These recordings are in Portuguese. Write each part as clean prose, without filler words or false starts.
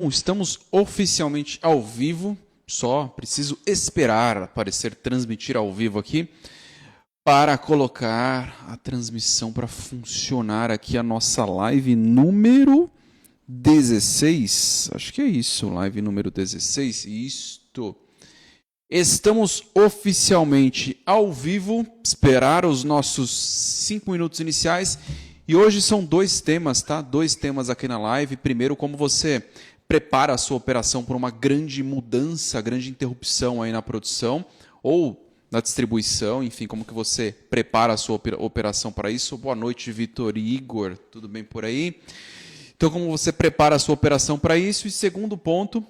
Estamos oficialmente ao vivo, só preciso esperar aparecer transmitir ao vivo aqui para colocar a transmissão para funcionar aqui a nossa live número 16. Acho que é isso, live número 16. Isto. Estamos oficialmente ao vivo, esperar os nossos 5 minutos iniciais. E hoje são dois temas, tá? Dois temas aqui na live. Primeiro, como você prepara a sua operação para uma grande mudança, grande interrupção aí na produção ou na distribuição, enfim, como que você prepara a sua operação para isso. Boa noite, Vitor e Igor, tudo bem por aí? Então, como você prepara a sua operação para isso? E segundo ponto,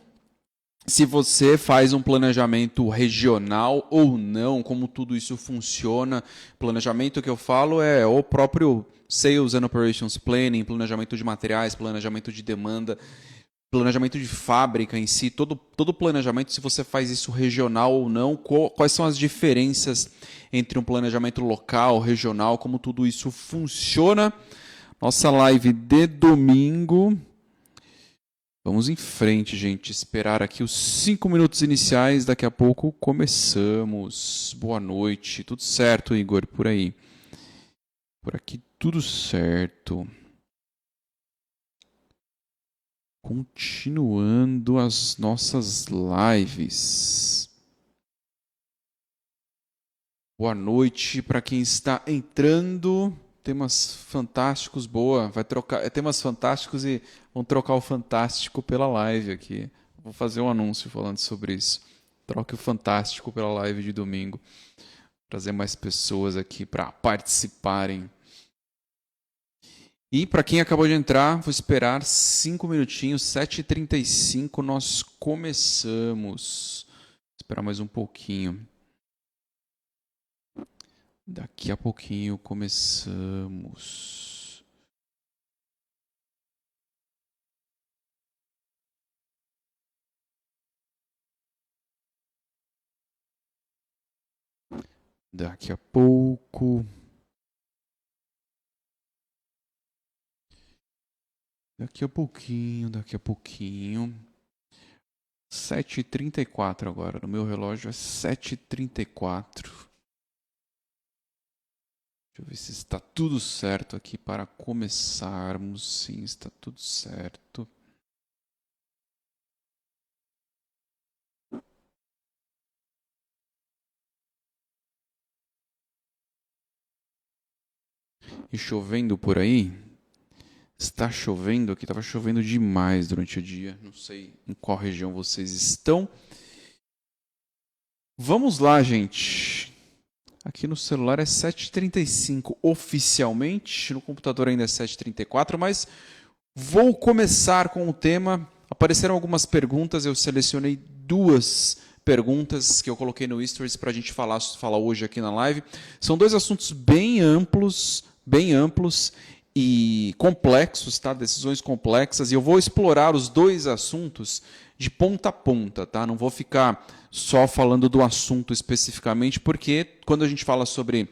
se você faz um planejamento regional ou não, como tudo isso funciona. Planejamento que eu falo é o próprio Sales and Operations Planning, planejamento de materiais, planejamento de demanda, planejamento de fábrica em si, todo planejamento, se você faz isso regional ou não, quais são as diferenças entre um planejamento local, regional, como tudo isso funciona. Nossa live de domingo. Vamos em frente, gente. Esperar aqui os 5 minutos iniciais. Daqui a pouco começamos. Boa noite. Tudo certo, Igor, por aí? Por aqui tudo certo. Continuando as nossas lives. Boa noite para quem está entrando. Temas fantásticos, boa. Vai trocar temas fantásticos e vão trocar o fantástico pela live aqui. Vou fazer um anúncio falando sobre isso. Troque o fantástico pela live de domingo. Trazer mais pessoas aqui para participarem. E para quem acabou de entrar, vou esperar 5 minutinhos, 7h35 nós começamos. Vou esperar mais um pouquinho. Daqui a pouquinho começamos. Daqui a pouco. Daqui a pouquinho. 7h34 agora. No meu relógio é 7h34. Deixa eu ver se está tudo certo aqui para começarmos. Sim, está tudo certo. E chovendo por aí? Está chovendo aqui, estava chovendo demais durante o dia. Não sei em qual região vocês estão. Vamos lá, gente. Aqui no celular é 7h35 oficialmente, no computador ainda é 7h34, mas vou começar com o tema. Apareceram algumas perguntas, eu selecionei 2 perguntas que eu coloquei no Stories para a gente falar hoje aqui na live. São 2 assuntos bem amplos e complexos, tá? Decisões complexas, e eu vou explorar os 2 assuntos de ponta a ponta, tá? Não vou ficar só falando do assunto especificamente, porque quando a gente fala sobre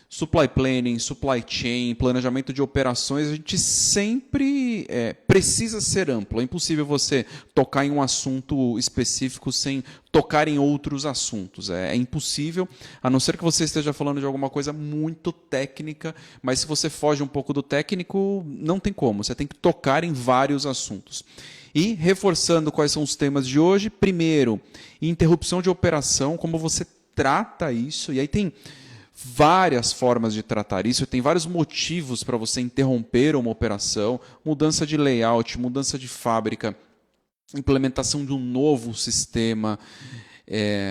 supply planning, supply chain, planejamento de operações, a gente sempre precisa ser amplo. É impossível você tocar em um assunto específico sem tocar em outros assuntos. É impossível, a não ser que você esteja falando de alguma coisa muito técnica, mas se você foge um pouco do técnico, não tem como. Você tem que tocar em vários assuntos. E, reforçando quais são os temas de hoje, primeiro, interrupção de operação, como você trata isso, e aí tem várias formas de tratar isso, tem vários motivos para você interromper uma operação, mudança de layout, mudança de fábrica, implementação de um novo sistema,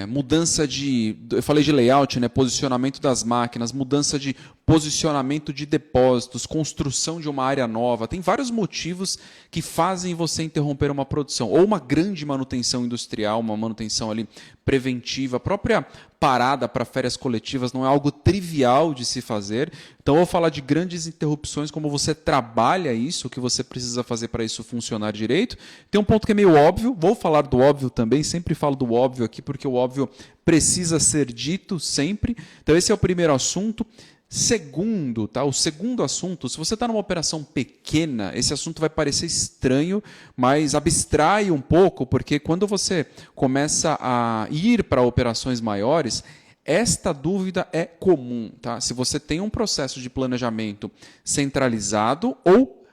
mudança de... Eu falei de layout, né? Posicionamento das máquinas, mudança de posicionamento de depósitos, construção de uma área nova. Tem vários motivos que fazem você interromper uma produção. Ou uma grande manutenção industrial, uma manutenção ali preventiva. A própria parada para férias coletivas não é algo trivial de se fazer. Então, eu vou falar de grandes interrupções, como você trabalha isso, o que você precisa fazer para isso funcionar direito. Tem um ponto que é meio óbvio, vou falar do óbvio também, sempre falo do óbvio aqui, porque o óbvio precisa ser dito sempre. Então, esse é o primeiro assunto. Segundo, tá? O segundo assunto, se você está numa operação pequena, esse assunto vai parecer estranho, mas abstrai um pouco, porque quando você começa a ir para operações maiores, esta dúvida é comum. Tá? Se você tem um processo de planejamento centralizado ou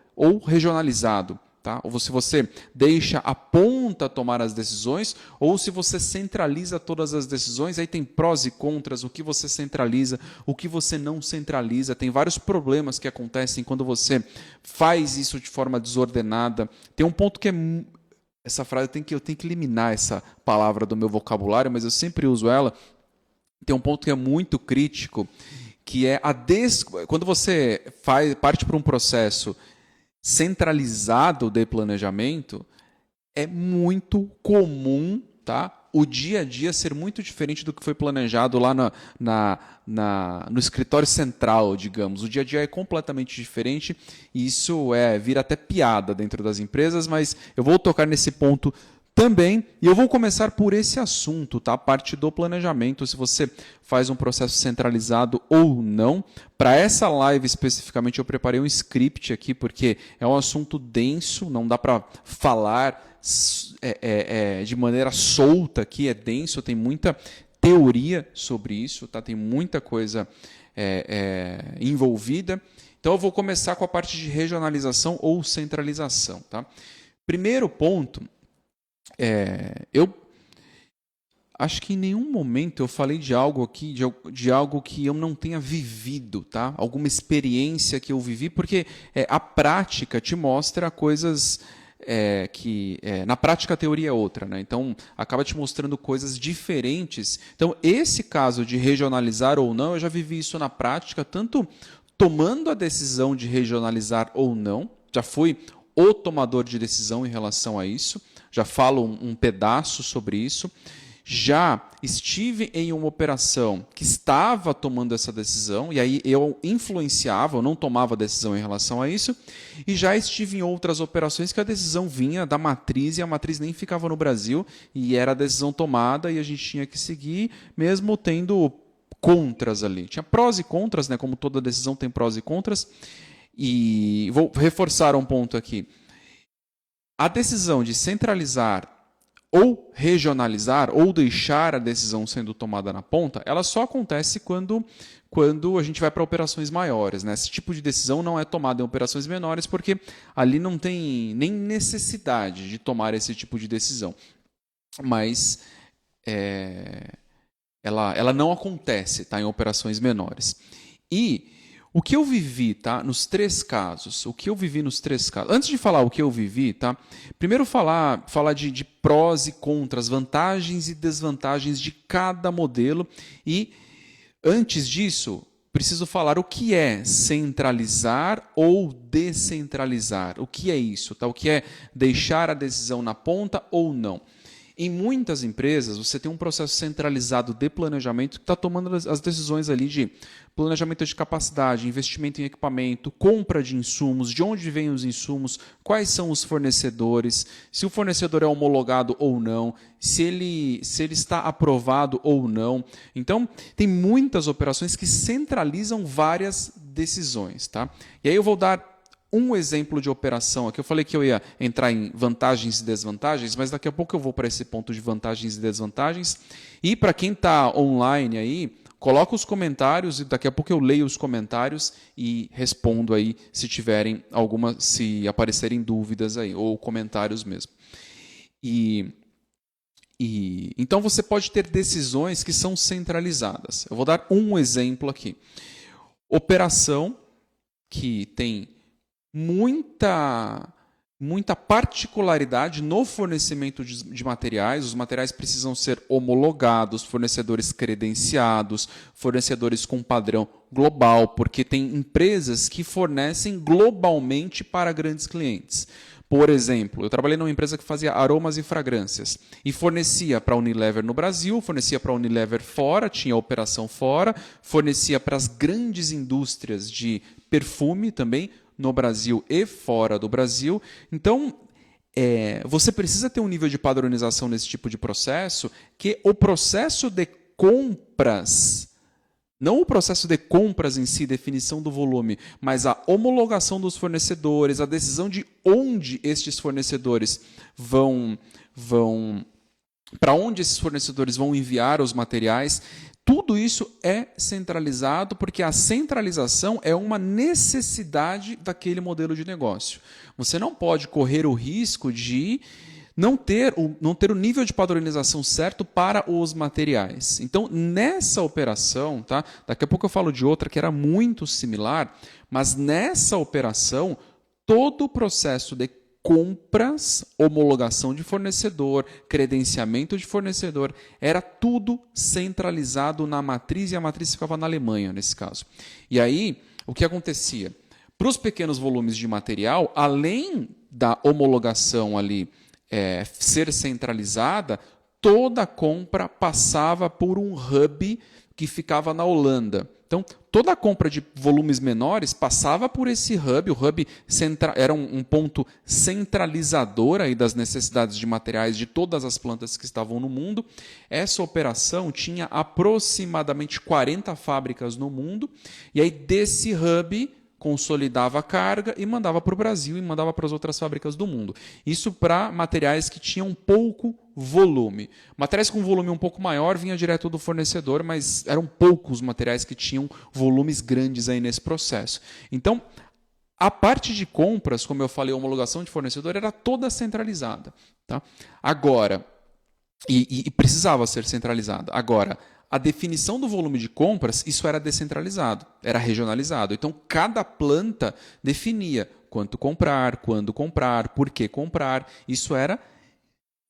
regionalizado, tá? Ou se você deixa a ponta tomar as decisões, ou se você centraliza todas as decisões, aí tem prós e contras, o que você centraliza, o que você não centraliza, tem vários problemas que acontecem quando você faz isso de forma desordenada. Tem um ponto que é... Essa frase eu tenho que eliminar essa palavra do meu vocabulário, mas eu sempre uso ela. Tem um ponto que é muito crítico, que é quando você parte para um processo centralizado de planejamento, é muito comum, tá? O dia a dia ser muito diferente do que foi planejado lá no escritório central, digamos. O dia a dia é completamente diferente e isso vira até piada dentro das empresas, mas eu vou tocar nesse ponto também, e eu vou começar por esse assunto, tá? A parte do planejamento, se você faz um processo centralizado ou não. Para essa live especificamente eu preparei um script aqui, porque é um assunto denso, não dá para falar de maneira solta aqui, é denso, tem muita teoria sobre isso, tá? Tem muita coisa envolvida. Então eu vou começar com a parte de regionalização ou centralização, tá? Primeiro ponto, eu acho que em nenhum momento eu falei de algo aqui, de algo que eu não tenha vivido, tá? Alguma experiência que eu vivi, porque a prática te mostra coisas que... na prática a teoria é outra, né? Então acaba te mostrando coisas diferentes. Então esse caso de regionalizar ou não, eu já vivi isso na prática, tanto tomando a decisão de regionalizar ou não, já fui o tomador de decisão em relação a isso, já falo um pedaço sobre isso. Já estive em uma operação que estava tomando essa decisão, e aí eu influenciava, eu não tomava decisão em relação a isso, e já estive em outras operações que a decisão vinha da matriz, e a matriz nem ficava no Brasil, e era a decisão tomada, e a gente tinha que seguir, mesmo tendo contras ali. Tinha prós e contras, né? Como toda decisão tem prós e contras, e vou reforçar um ponto aqui. A decisão de centralizar ou regionalizar, ou deixar a decisão sendo tomada na ponta, ela só acontece quando a gente vai para operações maiores, né? Esse tipo de decisão não é tomada em operações menores, porque ali não tem nem necessidade de tomar esse tipo de decisão. Mas ela não acontece, tá, em operações menores. E o que eu vivi, tá, nos três casos, antes de falar o que eu vivi, tá, primeiro falar de prós e contras, vantagens e desvantagens de cada modelo, e antes disso, preciso falar o que é centralizar ou descentralizar. O que é isso, tá? O que é deixar a decisão na ponta ou não. Em muitas empresas, você tem um processo centralizado de planejamento que está tomando as decisões ali de planejamento de capacidade, investimento em equipamento, compra de insumos, de onde vêm os insumos, quais são os fornecedores, se o fornecedor é homologado ou não, se ele está aprovado ou não. Então, tem muitas operações que centralizam várias decisões. Tá? E aí eu vou dar um exemplo de operação aqui. Eu falei que eu ia entrar em vantagens e desvantagens, mas daqui a pouco eu vou para esse ponto de vantagens e desvantagens. E para quem está online aí, coloca os comentários e daqui a pouco eu leio os comentários e respondo aí se aparecerem dúvidas aí, ou comentários mesmo. Então você pode ter decisões que são centralizadas. Eu vou dar um exemplo aqui. Operação que tem muita particularidade no fornecimento de materiais. Os materiais precisam ser homologados, fornecedores credenciados, fornecedores com padrão global, porque tem empresas que fornecem globalmente para grandes clientes. Por exemplo, eu trabalhei numa empresa que fazia aromas e fragrâncias e fornecia para a Unilever no Brasil, fornecia para a Unilever fora, tinha operação fora, fornecia para as grandes indústrias de perfume também, no Brasil e fora do Brasil. Então, você precisa ter um nível de padronização nesse tipo de processo, que o processo de compras Não o processo de compras em si, definição do volume, mas a homologação dos fornecedores, a decisão de onde estes fornecedores vão para onde esses fornecedores vão enviar os materiais. Tudo isso é centralizado porque a centralização é uma necessidade daquele modelo de negócio. Você não pode correr o risco de não ter o nível de padronização certo para os materiais. Então, nessa operação, tá? Daqui a pouco eu falo de outra que era muito similar, mas nessa operação, todo o processo de compras, homologação de fornecedor, credenciamento de fornecedor, era tudo centralizado na matriz e a matriz ficava na Alemanha, nesse caso. E aí, o que acontecia? Para os pequenos volumes de material, além da homologação ali ser centralizada, toda a compra passava por um hub que ficava na Holanda. Então, toda a compra de volumes menores passava por esse hub. O hub era um ponto centralizador aí das necessidades de materiais de todas as plantas que estavam no mundo. Essa operação tinha aproximadamente 40 fábricas no mundo. E aí, desse hub, consolidava a carga e mandava para o Brasil e mandava para as outras fábricas do mundo. Isso para materiais que tinham pouco volume. Materiais com volume um pouco maior vinha direto do fornecedor, mas eram poucos materiais que tinham volumes grandes aí nesse processo. Então, a parte de compras, como eu falei, a homologação de fornecedor era toda centralizada. Tá? Agora, e precisava ser centralizada. Agora, a definição do volume de compras, isso era descentralizado, era regionalizado. Então, cada planta definia quanto comprar, quando comprar, por que comprar. Isso era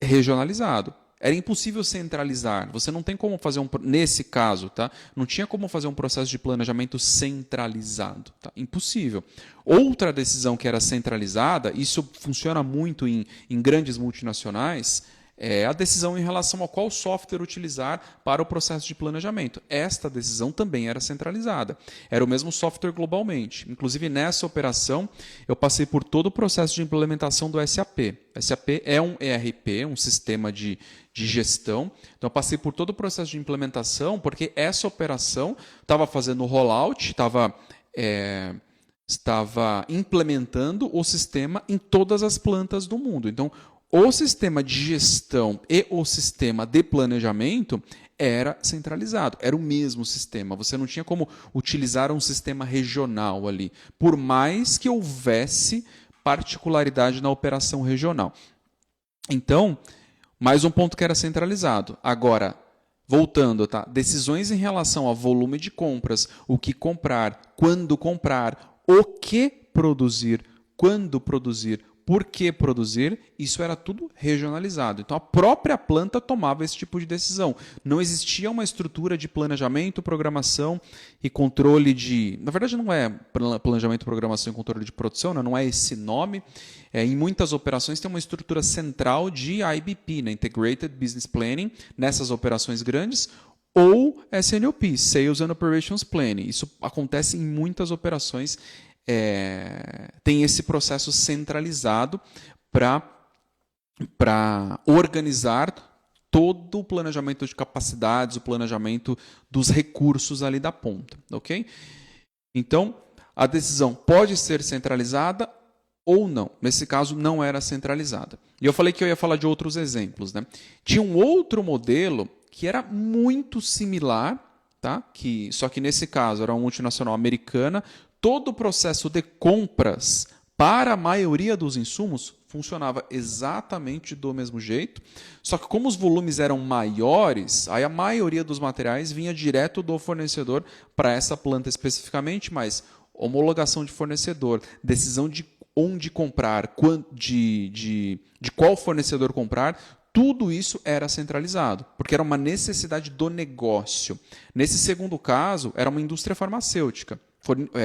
regionalizado. Era impossível centralizar. Você não tem como fazer nesse caso, tá? Não tinha como fazer um processo de planejamento centralizado. Tá? Impossível. Outra decisão que era centralizada, isso funciona muito em grandes multinacionais, é a decisão em relação a qual software utilizar para o processo de planejamento. Esta decisão também era centralizada. Era o mesmo software globalmente. Inclusive, nessa operação, eu passei por todo o processo de implementação do SAP. SAP é um ERP, um sistema de gestão. Então, eu passei por todo o processo de implementação, porque essa operação estava fazendo o rollout, estava implementando o sistema em todas as plantas do mundo. Então, o sistema de gestão e o sistema de planejamento era centralizado, era o mesmo sistema. Você não tinha como utilizar um sistema regional ali, por mais que houvesse particularidade na operação regional. Então, mais um ponto que era centralizado. Agora, voltando, tá? Decisões em relação a volume de compras, o que comprar, quando comprar, o que produzir, quando produzir, por que produzir, isso era tudo regionalizado. Então, a própria planta tomava esse tipo de decisão. Não existia uma estrutura de planejamento, programação e controle de... Na verdade, não é planejamento, programação e controle de produção, não é esse nome. Em muitas operações tem uma estrutura central de IBP, né? Integrated Business Planning, nessas operações grandes, ou SNOP, Sales and Operations Planning. Isso acontece em muitas operações. Tem esse processo centralizado para organizar todo o planejamento de capacidades, o planejamento dos recursos ali da ponta. Okay? Então, a decisão pode ser centralizada ou não. Nesse caso, não era centralizada. E eu falei que eu ia falar de outros exemplos. Né? Tinha um outro modelo que era muito similar, tá? Só que nesse caso era uma multinacional americana. Todo o processo de compras para a maioria dos insumos funcionava exatamente do mesmo jeito, só que como os volumes eram maiores, aí a maioria dos materiais vinha direto do fornecedor para essa planta especificamente, mas homologação de fornecedor, decisão de onde comprar, de qual fornecedor comprar, tudo isso era centralizado, porque era uma necessidade do negócio. Nesse segundo caso, era uma indústria farmacêutica.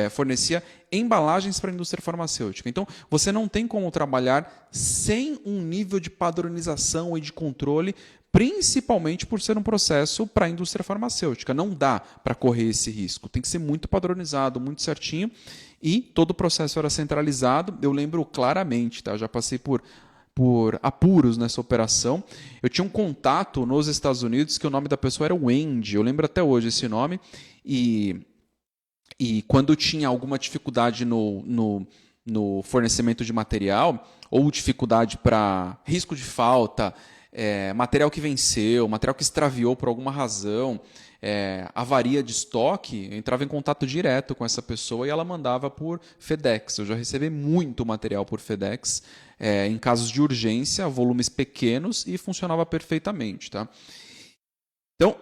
Fornecia embalagens para a indústria farmacêutica. Então, você não tem como trabalhar sem um nível de padronização e de controle, principalmente por ser um processo para a indústria farmacêutica. Não dá para correr esse risco. Tem que ser muito padronizado, muito certinho, e todo o processo era centralizado. Eu lembro claramente, tá? Eu já passei por por apuros nessa operação. Eu tinha um contato nos Estados Unidos que o nome da pessoa era Wendy, eu lembro até hoje esse nome, e quando tinha alguma dificuldade no fornecimento de material, ou dificuldade para risco de falta, material que venceu, material que extraviou por alguma razão, avaria de estoque, eu entrava em contato direto com essa pessoa e ela mandava por FedEx. Eu já recebi muito material por FedEx, em casos de urgência, volumes pequenos, e funcionava perfeitamente. Tá? Então,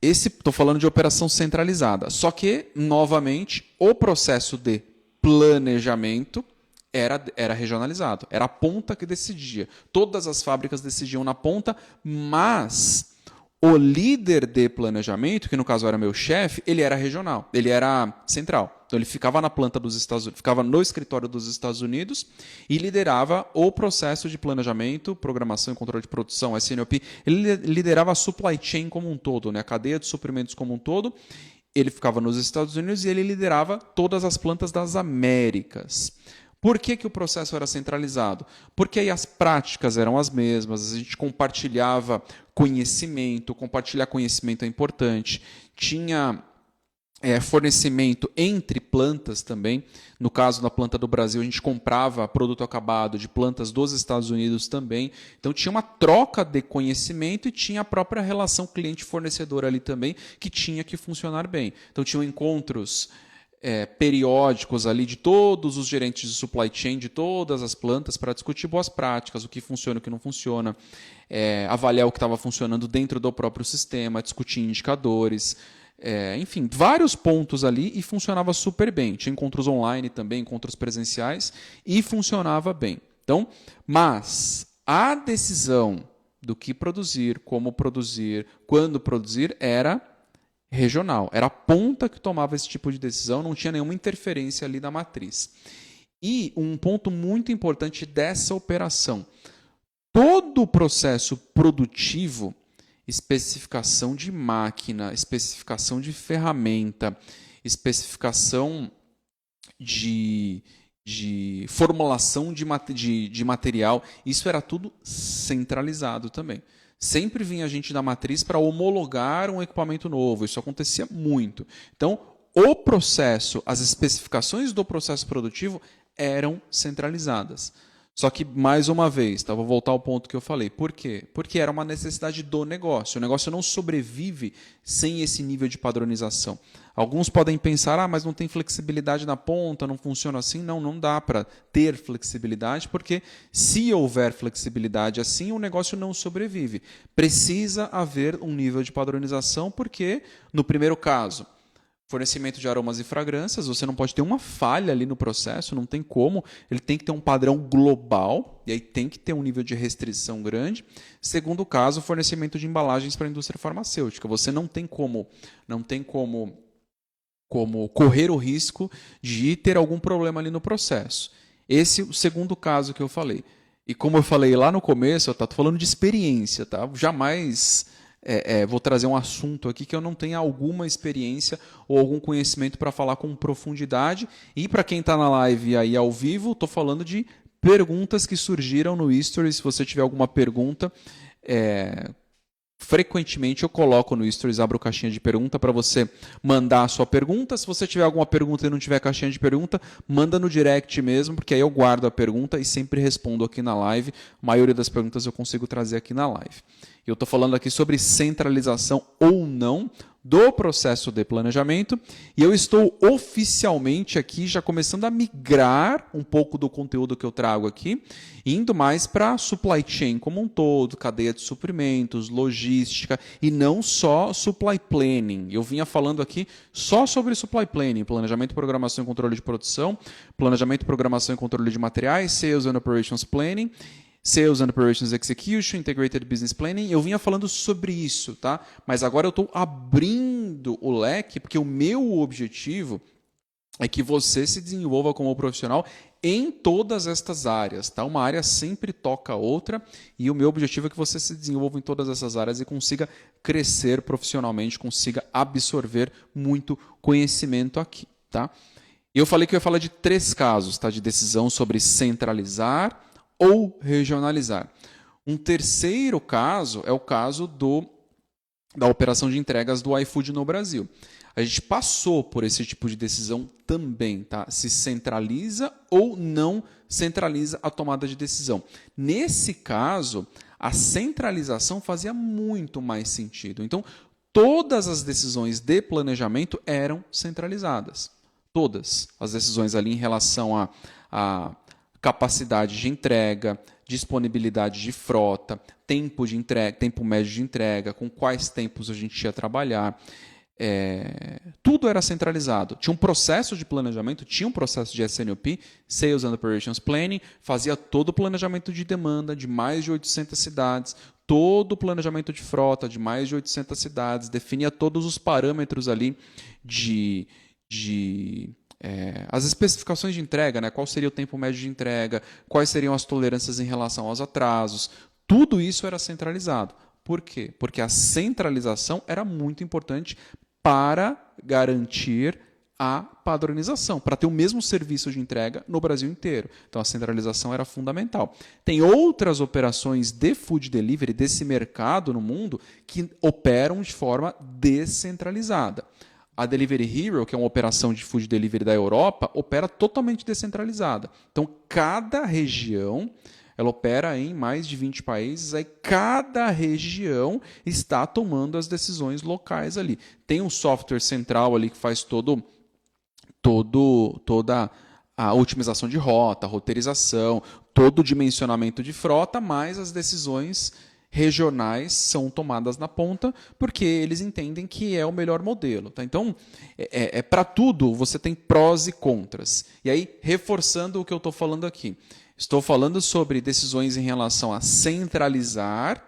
estou falando de operação centralizada. Só que, novamente, o processo de planejamento era regionalizado. Era a ponta que decidia. Todas as fábricas decidiam na ponta, mas o líder de planejamento, que no caso era meu chefe, ele era regional, ele era central. Então ele ficava na planta dos Estados Unidos, ficava no escritório dos Estados Unidos e liderava o processo de planejamento, programação e controle de produção, SNOP. Ele liderava a supply chain como um todo, né? A cadeia de suprimentos como um todo. Ele ficava nos Estados Unidos e ele liderava todas as plantas das Américas. Por que o processo era centralizado? Porque aí as práticas eram as mesmas, a gente compartilhava conhecimento, compartilhar conhecimento é importante, tinha fornecimento entre plantas também. No caso da planta do Brasil, a gente comprava produto acabado de plantas dos Estados Unidos também. Então tinha uma troca de conhecimento e tinha a própria relação cliente-fornecedor ali também, que tinha que funcionar bem. Então tinham encontros periódicos ali de todos os gerentes de supply chain de todas as plantas para discutir boas práticas, o que funciona e o que não funciona, avaliar o que estava funcionando dentro do próprio sistema, discutir indicadores, enfim, vários pontos ali, e funcionava super bem. Tinha encontros online também, encontros presenciais, e funcionava bem. Então, mas a decisão do que produzir, como produzir, quando produzir, era regional. Era a ponta que tomava esse tipo de decisão, não tinha nenhuma interferência ali da matriz. E um ponto muito importante dessa operação: todo o processo produtivo, especificação de máquina, especificação de ferramenta, especificação de formulação de material, isso era tudo centralizado também. Sempre vinha gente da matriz para homologar um equipamento novo. Isso acontecia muito. Então, o processo, as especificações do processo produtivo eram centralizadas. Só que, mais uma vez, vou voltar ao ponto que eu falei. Por quê? Porque era uma necessidade do negócio. O negócio não sobrevive sem esse nível de padronização. Alguns podem pensar, mas não tem flexibilidade na ponta, não funciona assim. Não, não dá para ter flexibilidade, porque se houver flexibilidade assim, o negócio não sobrevive. Precisa haver um nível de padronização, porque, no primeiro caso, fornecimento de aromas e fragrâncias, você não pode ter uma falha ali no processo, não tem como, ele tem que ter um padrão global, e aí tem que ter um nível de restrição grande. Segundo caso, fornecimento de embalagens para a indústria farmacêutica, você não tem como correr o risco de ter algum problema ali no processo. Esse é o segundo caso que eu falei. E como eu falei lá no começo, estou falando de experiência, tá? Jamais vou trazer um assunto aqui que eu não tenha alguma experiência ou algum conhecimento para falar com profundidade. E para quem está na live aí ao vivo, estou falando de perguntas que surgiram no History. Se você tiver alguma pergunta, frequentemente eu coloco no Stories, abro caixinha de pergunta para você mandar a sua pergunta. Se você tiver alguma pergunta e não tiver caixinha de pergunta, manda no direct mesmo, porque aí eu guardo a pergunta e sempre respondo aqui na live. A maioria das perguntas eu consigo trazer aqui na live. Eu estou falando aqui sobre centralização ou não do processo de planejamento, e eu estou oficialmente aqui já começando a migrar um pouco do conteúdo que eu trago aqui, indo mais para supply chain como um todo, cadeia de suprimentos, logística, e não só supply planning. Eu vinha falando aqui só sobre supply planning, planejamento, programação e controle de produção, planejamento, programação e controle de materiais, sales and operations planning, Sales and Operations Execution, Integrated Business Planning. Eu vinha falando sobre isso, tá? Mas agora eu estou abrindo o leque, porque o meu objetivo é que você se desenvolva como profissional em todas estas áreas, tá? Uma área sempre toca a outra, e o meu objetivo é que você se desenvolva em todas essas áreas e consiga crescer profissionalmente, consiga absorver muito conhecimento aqui, tá? Eu falei que eu ia falar de 3 casos, tá? De decisão sobre centralizar ou regionalizar. Um terceiro caso é o caso da operação de entregas do iFood no Brasil. A gente passou por esse tipo de decisão também, tá? Se centraliza ou não centraliza a tomada de decisão. Nesse caso, a centralização fazia muito mais sentido. Então, todas as decisões de planejamento eram centralizadas. Todas as decisões ali em relação a capacidade de entrega, disponibilidade de frota, tempo de entrega, tempo médio de entrega, com quais tempos a gente ia trabalhar. Tudo era centralizado. Tinha um processo de planejamento, tinha um processo de SNOP, Sales and Operations Planning, fazia todo o planejamento de demanda de mais de 800 cidades, todo o planejamento de frota de mais de 800 cidades, definia todos os parâmetros ali as especificações de entrega, né? Qual seria o tempo médio de entrega, quais seriam as tolerâncias em relação aos atrasos. Tudo isso era centralizado. Por quê? Porque a centralização era muito importante para garantir a padronização, para ter o mesmo serviço de entrega no Brasil inteiro. Então a centralização era fundamental. Tem outras operações de food delivery desse mercado no mundo que operam de forma descentralizada. A Delivery Hero, que é uma operação de food delivery da Europa, opera totalmente descentralizada. Então, cada região, ela opera em mais de 20 países, aí cada região está tomando as decisões locais ali. Tem um software central ali que faz toda a otimização de rota, roteirização, todo o dimensionamento de frota, mas as decisões regionais são tomadas na ponta porque eles entendem que é o melhor modelo. Tá? Então, para tudo você tem prós e contras. E aí, reforçando o que eu estou falando aqui. Estou falando sobre decisões em relação a centralizar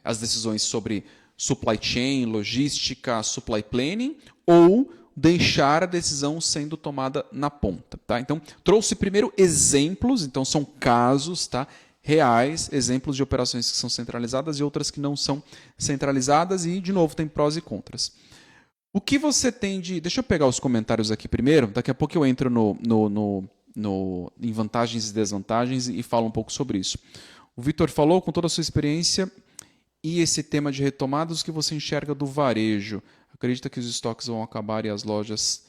as decisões sobre supply chain, logística, supply planning, ou deixar a decisão sendo tomada na ponta. Tá? Então, trouxe primeiro exemplos, então são casos, tá? Reais, exemplos de operações que são centralizadas e outras que não são centralizadas, e, de novo, tem prós e contras. O que você tem de... Deixa eu pegar os comentários aqui primeiro, daqui a pouco eu entro em vantagens e desvantagens e falo um pouco sobre isso. O Vitor falou, com toda a sua experiência e esse tema de retomadas, o que você enxerga do varejo? Acredita que os estoques vão acabar e as lojas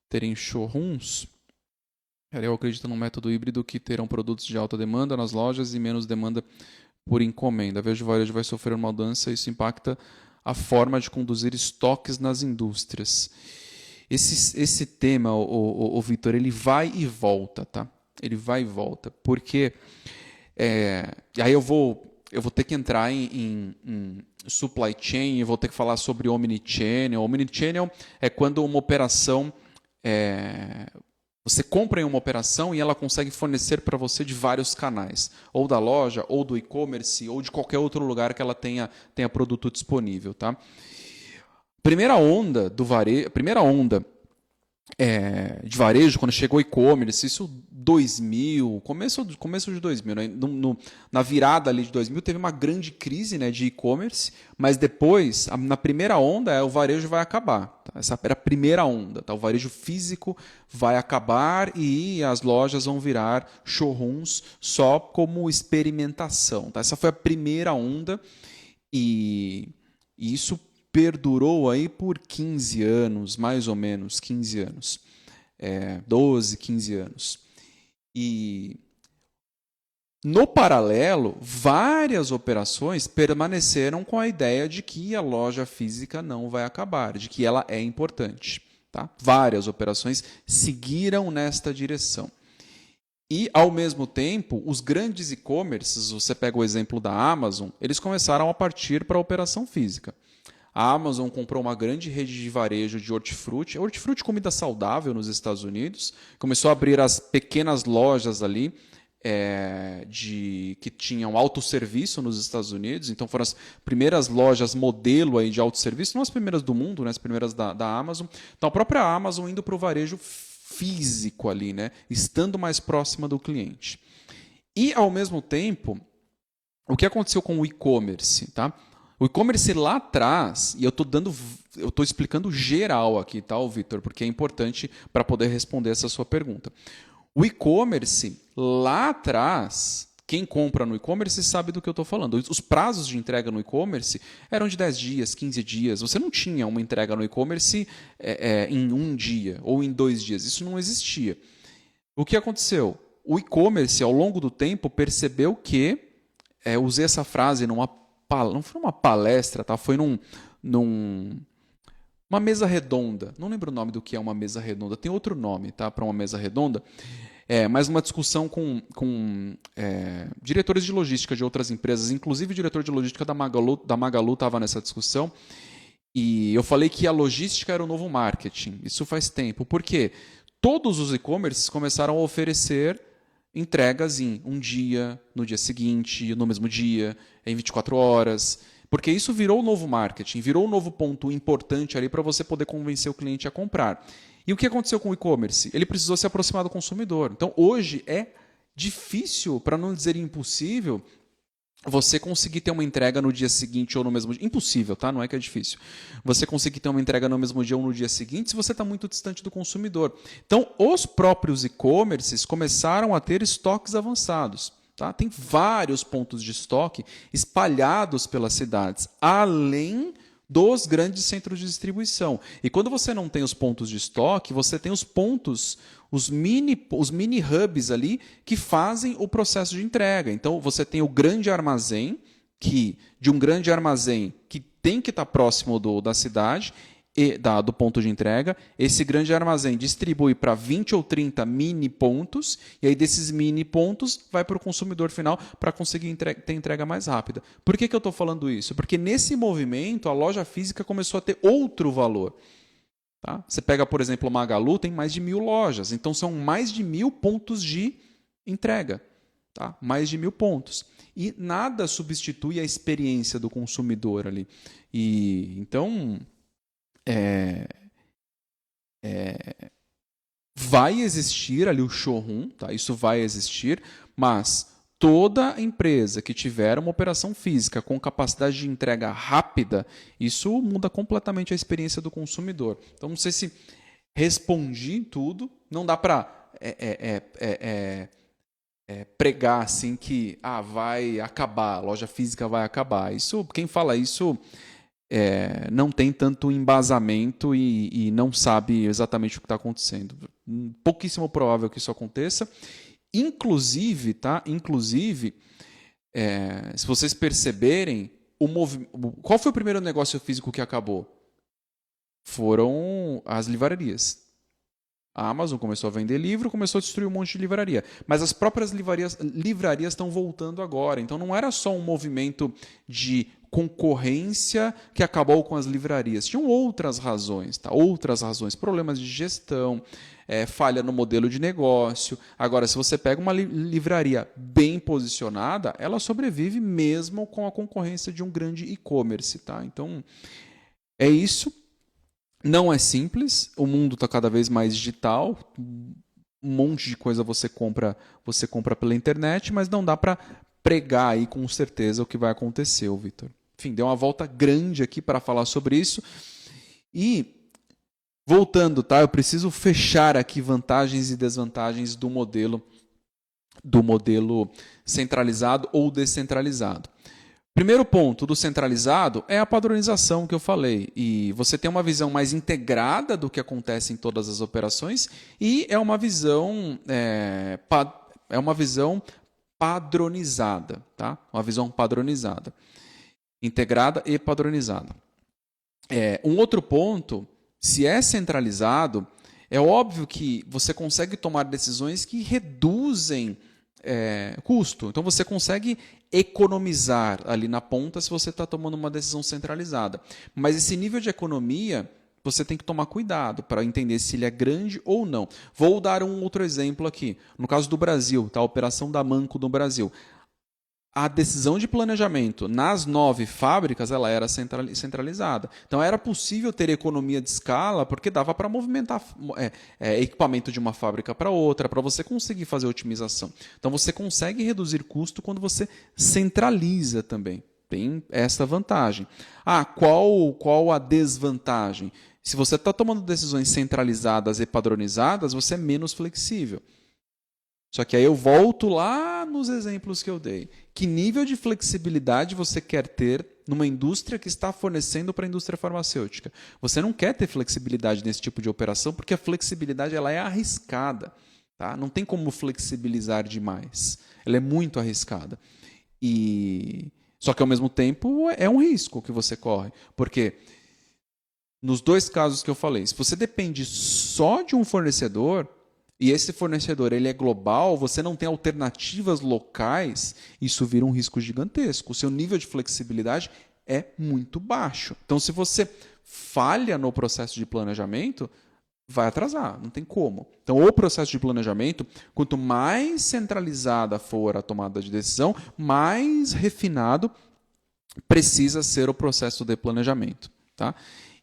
terem showrooms? Eu acredito num método híbrido que terão produtos de alta demanda nas lojas e menos demanda por encomenda. Vejo o varejo vai sofrer uma mudança e isso impacta a forma de conduzir estoques nas indústrias. Esse tema, o Vitor, ele vai e volta, tá? Ele vai e volta, porque aí eu vou ter que entrar em supply chain, eu vou ter que falar sobre omnichannel. Omnichannel é quando uma operação você compra em uma operação e ela consegue fornecer para você de vários canais, ou da loja, ou do e-commerce, ou de qualquer outro lugar que ela tenha produto disponível. Tá? Primeira onda de varejo, quando chegou o e-commerce, isso 2000, começo de 2000, né? Na virada ali de 2000 teve uma grande crise, né, de e-commerce, mas depois, na primeira onda, o varejo vai acabar. Tá? Essa era a primeira onda. Tá? O varejo físico vai acabar e as lojas vão virar showrooms só como experimentação. Tá? Essa foi a primeira onda e isso perdurou aí por 15 anos, mais ou menos 15 anos, 12, 15 anos. E no paralelo, várias operações permaneceram com a ideia de que a loja física não vai acabar, de que ela é importante. Tá? Várias operações seguiram nesta direção. E, ao mesmo tempo, os grandes e-commerces, você pega o exemplo da Amazon, eles começaram a partir para a operação física. A Amazon comprou uma grande rede de varejo de hortifruti, comida saudável nos Estados Unidos, começou a abrir as pequenas lojas ali que tinham autosserviço nos Estados Unidos, então foram as primeiras lojas modelo aí de autosserviço, não as primeiras do mundo, né, as primeiras da Amazon. Então a própria Amazon indo para o varejo físico ali, né, estando mais próxima do cliente. E, ao mesmo tempo, o que aconteceu com o e-commerce? Tá? O e-commerce lá atrás, e eu estou explicando geral aqui, tá, Vitor, porque é importante para poder responder essa sua pergunta. O e-commerce, lá atrás, quem compra no e-commerce sabe do que eu estou falando. Os prazos de entrega no e-commerce eram de 10 dias, 15 dias. Você não tinha uma entrega no e-commerce em um dia ou em 2 dias. Isso não existia. O que aconteceu? O e-commerce, ao longo do tempo, percebeu que, usei essa frase não foi uma palestra, tá? Foi uma mesa redonda. Não lembro o nome do que é uma mesa redonda. Tem outro nome, tá? Para uma mesa redonda. Mas uma discussão com diretores de logística de outras empresas, inclusive o diretor de logística da Magalu estava nessa discussão, e eu falei que a logística era o novo marketing. Isso faz tempo. Por quê? Todos os e-commerces começaram a oferecer entregas em um dia, no dia seguinte, no mesmo dia, em 24 horas, porque isso virou o novo marketing, virou um novo ponto importante ali para você poder convencer o cliente a comprar. E o que aconteceu com o e-commerce? Ele precisou se aproximar do consumidor. Então, hoje é difícil, para não dizer impossível, você conseguir ter uma entrega no dia seguinte ou no mesmo dia. Impossível, tá? Não é que é difícil. Você conseguir ter uma entrega no mesmo dia ou no dia seguinte se você está muito distante do consumidor. Então, os próprios e-commerces começaram a ter estoques avançados. Tá? Tem vários pontos de estoque espalhados pelas cidades, além dos grandes centros de distribuição. E quando você não tem os pontos de estoque, você tem os pontos, os mini hubs ali que fazem o processo de entrega. Então você tem o grande armazém, de um grande armazém que tem que estar próximo da cidade, do ponto de entrega. Esse grande armazém distribui para 20 ou 30 mini pontos, e aí desses mini pontos vai para o consumidor final para conseguir ter entrega mais rápida. Por que eu estou falando isso? Porque nesse movimento a loja física começou a ter outro valor. Tá? Você pega, por exemplo, o Magalu, tem mais de 1.000 lojas, então são mais de 1.000 pontos de entrega. Tá? Mais de 1.000 pontos. E nada substitui a experiência do consumidor ali. Então, vai existir ali o showroom, tá? Isso vai existir, mas toda empresa que tiver uma operação física com capacidade de entrega rápida, isso muda completamente a experiência do consumidor. Então, não sei se respondi tudo, não dá para pregar assim que vai acabar, a loja física vai acabar. Quem fala isso não tem tanto embasamento e não sabe exatamente o que está acontecendo. Pouquíssimo provável que isso aconteça. Inclusive, se vocês perceberem, qual foi o primeiro negócio físico que acabou? Foram as livrarias. A Amazon começou a vender livro, começou a destruir um monte de livraria. Mas as próprias livrarias estão voltando agora. Então não era só um movimento de concorrência que acabou com as livrarias. Tinham outras razões, tá? Outras razões, problemas de gestão, falha no modelo de negócio. Agora, se você pega uma livraria bem posicionada, ela sobrevive mesmo com a concorrência de um grande e-commerce. Tá? Então, é isso. Não é simples, o mundo está cada vez mais digital, um monte de coisa você compra pela internet, mas não dá para pregar aí com certeza o que vai acontecer, Vitor. Enfim, deu uma volta grande aqui para falar sobre isso. E, voltando, tá? Eu preciso fechar aqui vantagens e desvantagens do modelo centralizado ou descentralizado. Primeiro ponto do centralizado é a padronização que eu falei. E você tem uma visão mais integrada do que acontece em todas as operações e é uma visão padronizada. Tá? Uma visão padronizada. Integrada e padronizada. Um outro ponto, se é centralizado, é óbvio que você consegue tomar decisões que reduzem custo. Então você consegue economizar ali na ponta se você está tomando uma decisão centralizada. Mas esse nível de economia você tem que tomar cuidado para entender se ele é grande ou não. Vou dar um outro exemplo aqui. No caso do Brasil, tá? A operação da Manco no Brasil. A decisão de planejamento nas 9 fábricas ela era centralizada. Então era possível ter economia de escala porque dava para movimentar equipamento de uma fábrica para outra, para você conseguir fazer otimização. Então você consegue reduzir custo quando você centraliza também. Tem essa vantagem. Qual a desvantagem? Se você está tomando decisões centralizadas e padronizadas, você é menos flexível. Só que aí eu volto lá nos exemplos que eu dei. Que nível de flexibilidade você quer ter numa indústria que está fornecendo para a indústria farmacêutica? Você não quer ter flexibilidade nesse tipo de operação porque a flexibilidade ela é arriscada. Tá? Não tem como flexibilizar demais. Ela é muito arriscada. Só que, ao mesmo tempo, é um risco que você corre. Porque, nos dois casos que eu falei, se você depende só de um fornecedor, e esse fornecedor ele é global, você não tem alternativas locais, isso vira um risco gigantesco. O seu nível de flexibilidade é muito baixo. Então, se você falha no processo de planejamento, vai atrasar, não tem como. Então, o processo de planejamento, quanto mais centralizada for a tomada de decisão, mais refinado precisa ser o processo de planejamento. Tá?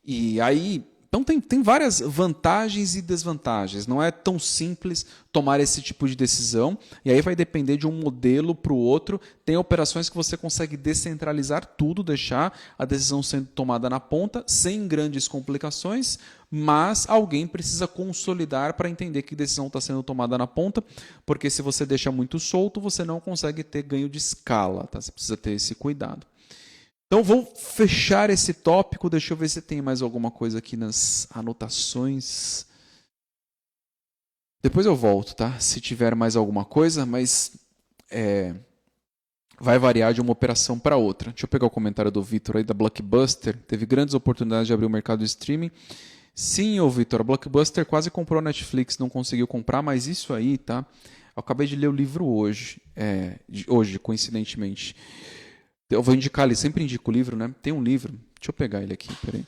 E aí, então tem várias vantagens e desvantagens. Não é tão simples tomar esse tipo de decisão. E aí vai depender de um modelo para o outro. Tem operações que você consegue descentralizar tudo, deixar a decisão sendo tomada na ponta, sem grandes complicações, mas alguém precisa consolidar para entender que decisão está sendo tomada na ponta, porque se você deixa muito solto, você não consegue ter ganho de escala. Tá? Você precisa ter esse cuidado. Então, vou fechar esse tópico. Deixa eu ver se tem mais alguma coisa aqui nas anotações. Depois eu volto, tá? Se tiver mais alguma coisa, mas vai variar de uma operação para outra. Deixa eu pegar o comentário do Vitor aí da Blockbuster. Teve grandes oportunidades de abrir o mercado de streaming. Sim, ô Vitor, a Blockbuster quase comprou a Netflix, não conseguiu comprar, mas isso aí, tá? Eu acabei de ler o livro hoje, coincidentemente. Eu vou indicar ali, sempre indico o livro, né? Tem um livro, deixa eu pegar ele aqui, peraí.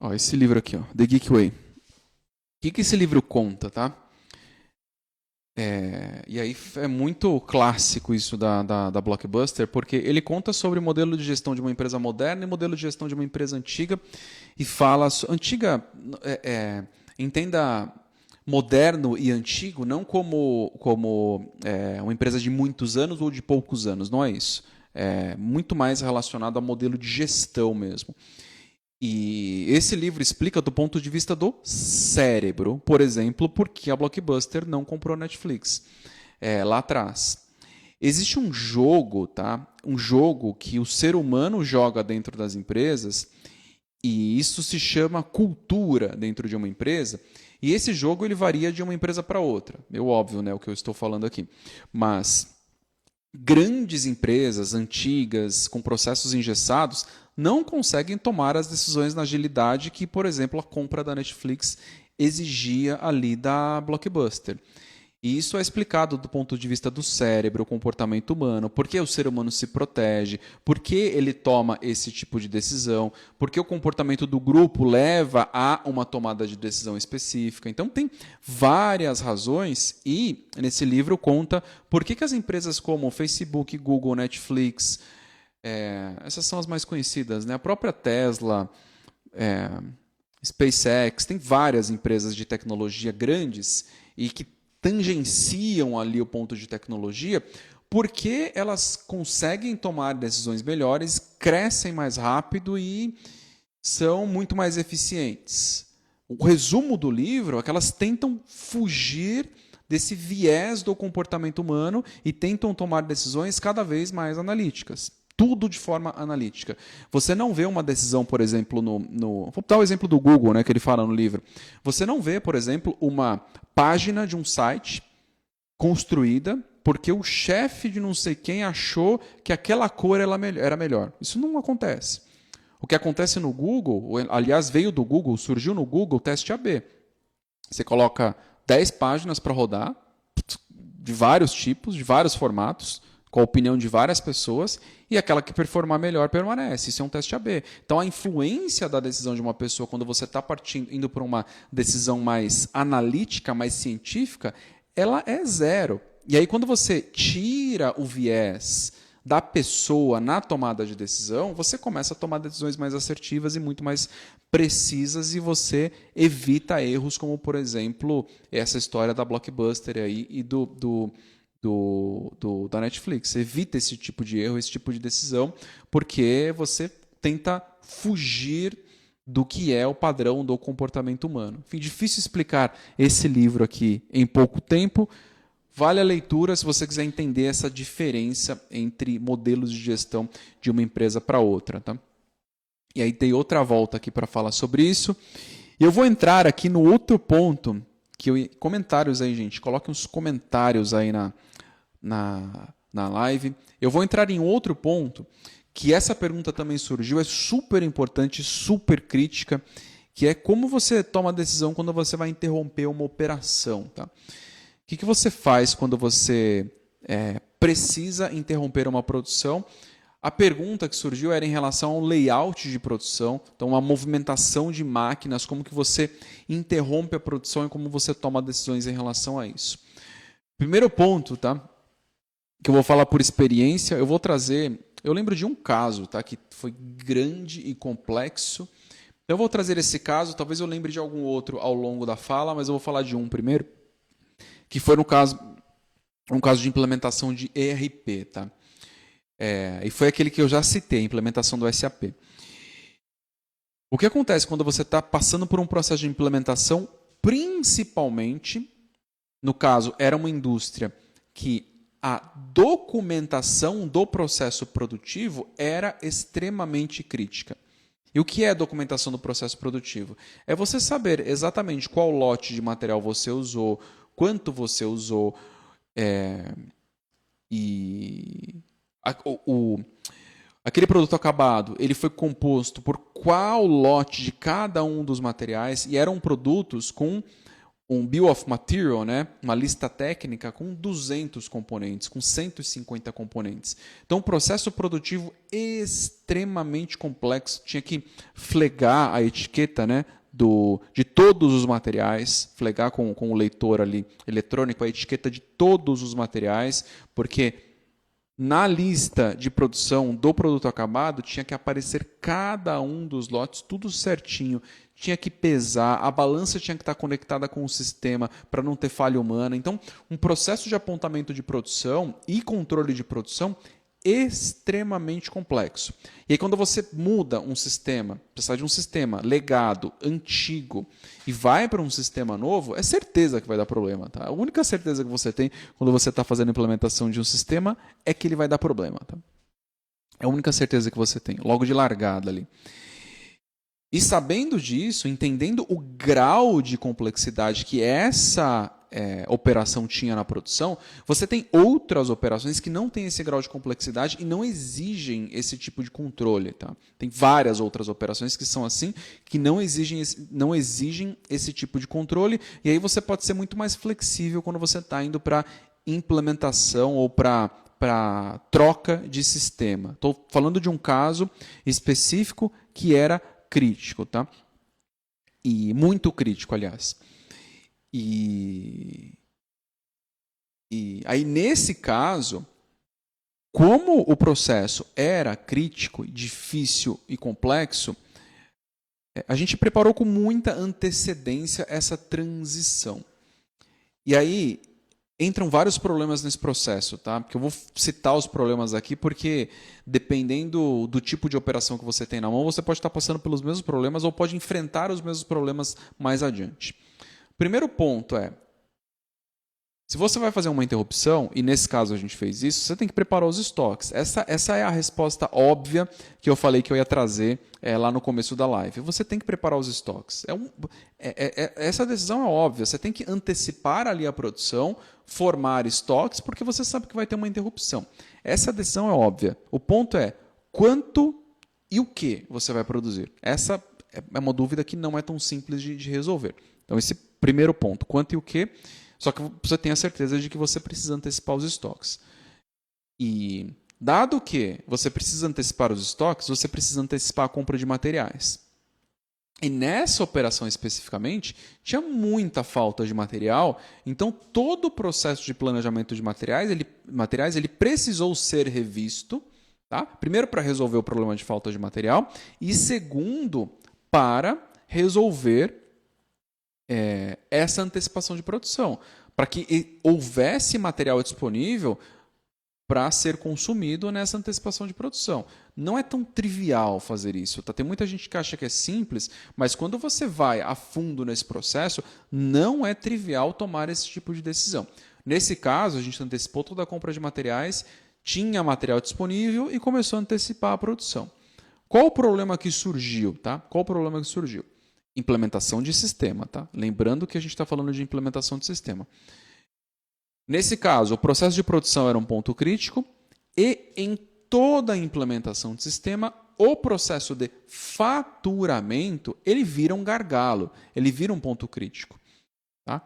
Ó, esse livro aqui, ó, The Geek Way. O que esse livro conta, tá? E aí é muito clássico isso da Blockbuster, porque ele conta sobre o modelo de gestão de uma empresa moderna e modelo de gestão de uma empresa antiga, e fala... Antiga, entenda moderno e antigo não como uma empresa de muitos anos ou de poucos anos, não é isso. É muito mais relacionado a modelo de gestão mesmo. E esse livro explica do ponto de vista do cérebro, por exemplo, por que a Blockbuster não comprou a Netflix lá atrás. Existe um jogo, tá? Um jogo que o ser humano joga dentro das empresas, e isso se chama cultura dentro de uma empresa. E esse jogo ele varia de uma empresa para outra. É óbvio, né, o que eu estou falando aqui. Mas grandes empresas antigas, com processos engessados, não conseguem tomar as decisões na agilidade que, por exemplo, a compra da Netflix exigia ali da Blockbuster. E isso é explicado do ponto de vista do cérebro, o comportamento humano, por que o ser humano se protege, por que ele toma esse tipo de decisão, por que o comportamento do grupo leva a uma tomada de decisão específica. Então, tem várias razões e nesse livro conta por que as empresas como Facebook, Google, Netflix, essas são as mais conhecidas, né? A própria Tesla, SpaceX, tem várias empresas de tecnologia grandes e que tangenciam ali o ponto de tecnologia, porque elas conseguem tomar decisões melhores, crescem mais rápido e são muito mais eficientes. O resumo do livro é que elas tentam fugir desse viés do comportamento humano e tentam tomar decisões cada vez mais analíticas. Tudo de forma analítica. Você não vê uma decisão, por exemplo, vou dar o exemplo do Google, né, que ele fala no livro. Você não vê, por exemplo, uma página de um site construída porque o chefe de não sei quem achou que aquela cor era melhor. Isso não acontece. O que acontece no Google, aliás, veio do Google, surgiu no Google, teste AB. Você coloca 10 páginas para rodar, de vários tipos, de vários formatos, com a opinião de várias pessoas, e aquela que performar melhor permanece. Isso é um teste AB. Então, a influência da decisão de uma pessoa, quando você está indo para uma decisão mais analítica, mais científica, ela é zero. E aí, quando você tira o viés da pessoa na tomada de decisão, você começa a tomar decisões mais assertivas e muito mais precisas, e você evita erros como, por exemplo, essa história da Blockbuster aí e da Netflix. Evita esse tipo de erro, esse tipo de decisão, porque você tenta fugir do que é o padrão do comportamento humano. Enfim, difícil explicar esse livro aqui em pouco tempo. Vale a leitura se você quiser entender essa diferença entre modelos de gestão de uma empresa para outra. Tá? E aí dei outra volta aqui para falar sobre isso. E eu vou entrar aqui no outro ponto, comentários aí, gente. Coloque uns comentários aí na live. Eu vou entrar em outro ponto, que essa pergunta também surgiu, é super importante, super crítica, que é como você toma a decisão quando você vai interromper uma operação. Tá? O que você faz quando você precisa interromper uma produção? A pergunta que surgiu era em relação ao layout de produção, então a movimentação de máquinas, como que você interrompe a produção e como você toma decisões em relação a isso. Primeiro ponto, tá? Que eu vou falar por experiência, eu vou trazer... Eu lembro de um caso, tá? Que foi grande e complexo. Eu vou trazer esse caso, talvez eu lembre de algum outro ao longo da fala, mas eu vou falar de um primeiro, que foi um caso de implementação de ERP, tá? E foi aquele que eu já citei, a implementação do SAP. O que acontece quando você está passando por um processo de implementação, principalmente, no caso, era uma indústria que a documentação do processo produtivo era extremamente crítica. E o que é a documentação do processo produtivo? É você saber exatamente qual lote de material você usou, quanto você usou, aquele produto acabado, ele foi composto por qual lote de cada um dos materiais, e eram produtos com um Bill of Material, né? Uma lista técnica com 200 componentes, com 150 componentes. Então, um processo produtivo extremamente complexo. Tinha que flegar a etiqueta, né? De todos os materiais, flegar com o leitor ali eletrônico a etiqueta de todos os materiais, porque na lista de produção do produto acabado tinha que aparecer cada um dos lotes, tudo certinho, tinha que pesar, a balança tinha que estar conectada com o sistema para não ter falha humana. Então, um processo de apontamento de produção e controle de produção extremamente complexo. E aí quando você muda um sistema, precisa de um sistema legado, antigo, e vai para um sistema novo, é certeza que vai dar problema. Tá? A única certeza que você tem quando você está fazendo a implementação de um sistema é que ele vai dar problema. Tá? É a única certeza que você tem, logo de largada ali. E sabendo disso, entendendo o grau de complexidade que essa operação tinha na produção, você tem outras operações que não têm esse grau de complexidade e não exigem esse tipo de controle. Tá? Tem várias outras operações que são assim, que não exigem esse tipo de controle, e aí você pode ser muito mais flexível quando você está indo para implementação ou para troca de sistema. Estou falando de um caso específico que era crítico, tá? E muito crítico, aliás. E aí, nesse caso, como o processo era crítico, difícil e complexo, a gente preparou com muita antecedência essa transição. E aí entram vários problemas nesse processo, tá? Porque eu vou citar os problemas aqui, porque dependendo do tipo de operação que você tem na mão, você pode estar passando pelos mesmos problemas ou pode enfrentar os mesmos problemas mais adiante. Primeiro ponto é, se você vai fazer uma interrupção, e nesse caso a gente fez isso, você tem que preparar os estoques. Essa é a resposta óbvia que eu falei que eu ia trazer lá no começo da live. Você tem que preparar os estoques. Essa decisão é óbvia. Você tem que antecipar ali a produção, formar estoques, porque você sabe que vai ter uma interrupção. Essa decisão é óbvia. O ponto é quanto e o que você vai produzir. Essa é uma dúvida que não é tão simples de resolver. Então, esse primeiro ponto, quanto e o que... Só que você tem a certeza de que você precisa antecipar os estoques. E dado que você precisa antecipar os estoques, você precisa antecipar a compra de materiais. E nessa operação especificamente, tinha muita falta de material, então todo o processo de planejamento de materiais ele precisou ser revisto, tá? Primeiro para resolver o problema de falta de material e segundo para resolver essa antecipação de produção, para que houvesse material disponível para ser consumido nessa antecipação de produção. Não é tão trivial fazer isso. Tá? Tem muita gente que acha que é simples, mas quando você vai a fundo nesse processo, não é trivial tomar esse tipo de decisão. Nesse caso, a gente antecipou toda a compra de materiais, tinha material disponível e começou a antecipar a produção. Qual o problema que surgiu? Tá? Qual o problema que surgiu? Implementação de sistema. Tá? Lembrando que a gente está falando de implementação de sistema. Nesse caso, o processo de produção era um ponto crítico e em toda a implementação de sistema, o processo de faturamento ele vira um gargalo, ele vira um ponto crítico. Tá?